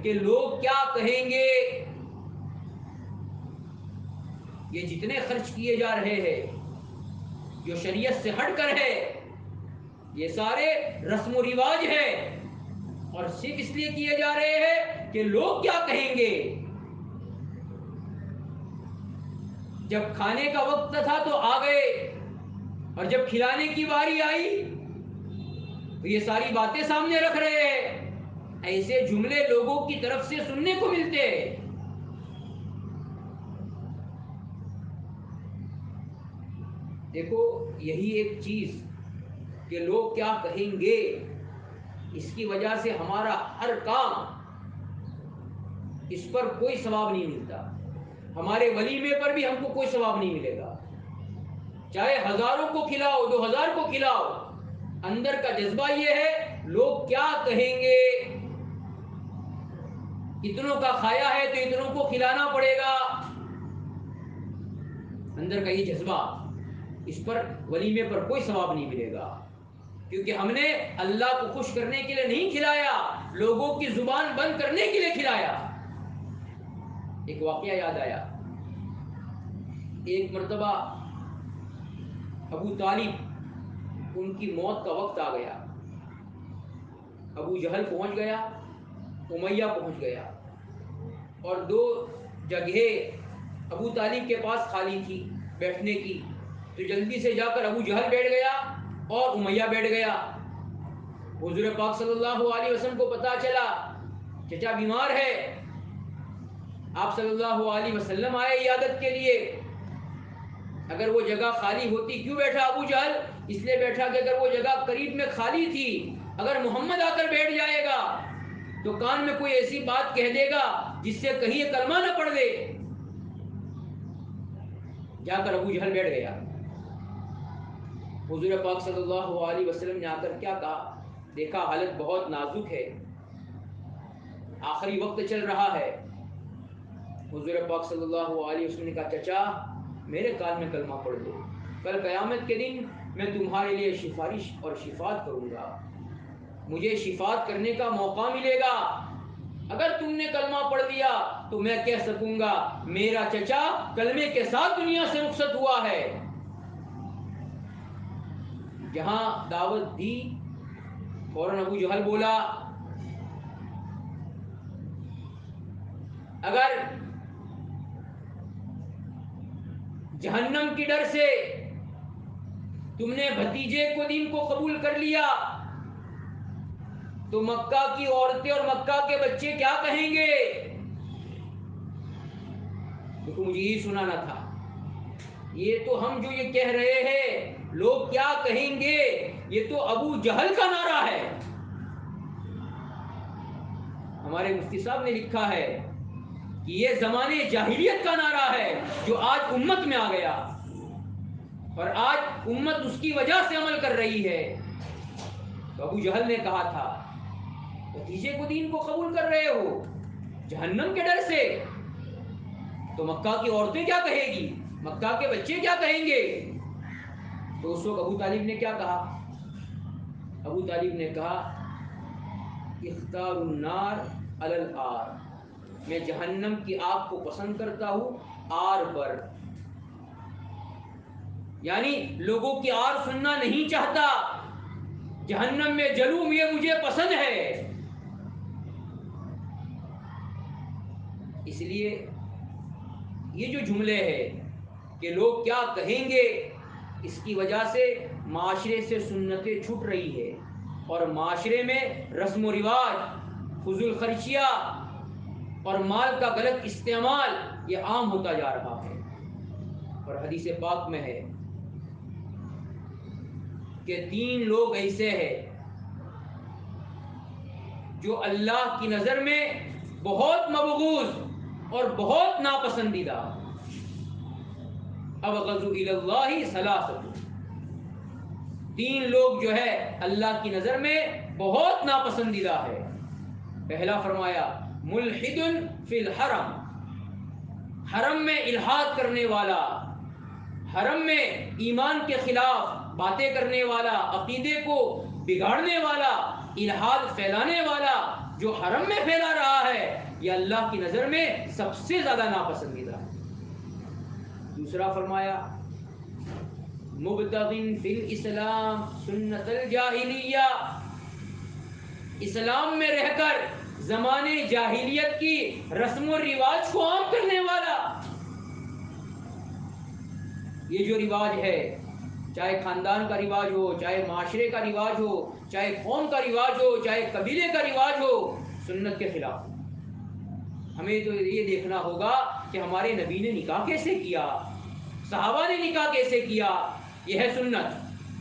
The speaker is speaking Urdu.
کہ لوگ کیا کہیں گے. یہ جتنے خرچ کیے جا رہے ہیں جو شریعت سے ہٹ کر ہے یہ سارے رسم و رواج ہے اور صرف اس لیے کیے جا رہے ہیں کہ لوگ کیا کہیں گے. جب کھانے کا وقت تھا تو آ گئے اور جب کھلانے کی باری آئی تو یہ ساری باتیں سامنے رکھ رہے ہیں. ایسے جملے لوگوں کی طرف سے سننے کو ملتے ہیں. دیکھو یہی ایک چیز کہ لوگ کیا کہیں گے اس کی وجہ سے ہمارا ہر کام اس پر کوئی ثواب نہیں ملتا. ہمارے ولیمے پر بھی ہم کو کوئی ثواب نہیں ملے گا. چاہے 1000 کو کھلاؤ 2000 کو کھلاؤ اندر کا جذبہ یہ ہے لوگ کیا کہیں گے. اتنوں کا کھایا ہے تو اتنوں کو کھلانا پڑے گا. اندر کا یہ جذبہ اس پر ولیمے پر کوئی ثواب نہیں ملے گا کیونکہ ہم نے اللہ کو خوش کرنے کے لیے نہیں کھلایا لوگوں کی زبان بند کرنے کے لیے کھلایا. ایک واقعہ یاد آیا. ایک مرتبہ ابو طالب ان کی موت کا وقت آ گیا. ابو جہل پہنچ گیا امیہ پہنچ گیا اور 2 جگہیں ابو طالب کے پاس خالی تھی بیٹھنے کی تو جلدی سے جا کر ابو جہل بیٹھ گیا اور امیہ بیٹھ گیا. حضور پاک صلی اللہ علیہ وسلم کو پتا چلا چچا بیمار ہے. آپ صلی اللہ علیہ وسلم آئے عیادت کے لیے. اگر وہ جگہ خالی ہوتی کیوں بیٹھا ابو جہل؟ اس لیے بیٹھا کہ اگر وہ جگہ قریب میں خالی تھی اگر محمد آ کر بیٹھ جائے گا تو کان میں کوئی ایسی بات کہہ دے گا جس سے کہیں یہ کلمہ نہ پڑھ دے. جا کر ابو جہل بیٹھ گیا. حضور پاک صلی اللہ علیہ وسلم نے آ کر کیا کہا؟ دیکھا حالت بہت نازک ہے آخری وقت چل رہا ہے. حضور پاک صلی اللہ علیہ وسلم نے کہا چچا میرے کان میں کلمہ پڑھ دو کل قیامت کے دن میں تمہارے لیے سفارش اور شفاعت کروں گا. مجھے شفاعت کرنے کا موقع ملے گا. اگر تم نے کلمہ پڑھ دیا تو میں کہہ سکوں گا میرا چچا کلمے کے ساتھ دنیا سے رخصت ہوا ہے. جہاں دعوت دی فوراً ابو جہل بولا اگر جہنم کی ڈر سے تم نے بھتیجے کو دین کو قبول کر لیا تو مکہ کی عورتیں اور مکہ کے بچے کیا کہیں گے؟ دیکھو مجھے یہ سنانا تھا. یہ تو ہم جو یہ کہہ رہے ہیں لوگ کیا کہیں گے یہ تو ابو جہل کا نعرہ ہے. ہمارے مفتی صاحب نے لکھا ہے کہ یہ زمانے جاہلیت کا نعرہ ہے جو آج امت میں آ گیا اور آج امت اس کی وجہ سے عمل کر رہی ہے. تو ابو جہل نے کہا تھا بھتیجے کو دین کو قبول کر رہے ہو جہنم کے ڈر سے تو مکہ کی عورتیں کیا کہے گی مکہ کے بچے کیا کہیں گے؟ تو اس وقت ابو طالب نے کیا کہا؟ ابو طالب نے کہا اختار النار علی الآر میں جہنم کی آگ کو پسند کرتا ہوں آر پر. یعنی لوگوں کی آر سننا نہیں چاہتا جہنم میں جلوں یہ مجھے پسند ہے. اس لیے یہ جو جملے ہیں کہ لوگ کیا کہیں گے اس کی وجہ سے معاشرے سے سنتیں چھوٹ رہی ہے اور معاشرے میں رسم و رواج فضول خرچیاں اور مال کا غلط استعمال یہ عام ہوتا جا رہا ہے. اور حدیث پاک میں ہے کہ 3 لوگ ایسے ہیں جو اللہ کی نظر میں بہت مبغوض اور بہت ناپسندیدہ. ابغض الی اللہ ثلاثۃ 3 لوگ جو ہے اللہ کی نظر میں بہت ناپسندیدہ ہے. پہلا فرمایا ملحد فی الحرم حرم میں الحاد کرنے والا حرم میں ایمان کے خلاف باتیں کرنے والا عقیدے کو بگاڑنے والا الحاد پھیلانے والا جو حرم میں پھیلا رہا ہے یہ اللہ کی نظر میں سب سے زیادہ ناپسندیدہ ہے۔ دوسرا فرمایا مبتغٍ فی الاسلام سنت الجاہلیہ، اسلام میں رہ کر زمانے جاہلیت کی رسم و رواج کو عام کرنے والا۔ یہ جو رواج ہے، چاہے خاندان کا رواج ہو، چاہے معاشرے کا رواج ہو، چاہے قوم کا رواج ہو، چاہے قبیلے کا رواج ہو، سنت کے خلاف۔ ہمیں تو یہ دیکھنا ہوگا کہ ہمارے نبی نے نکاح کیسے کیا، صحابہ نے نکاح کیسے کیا، یہ ہے سنت۔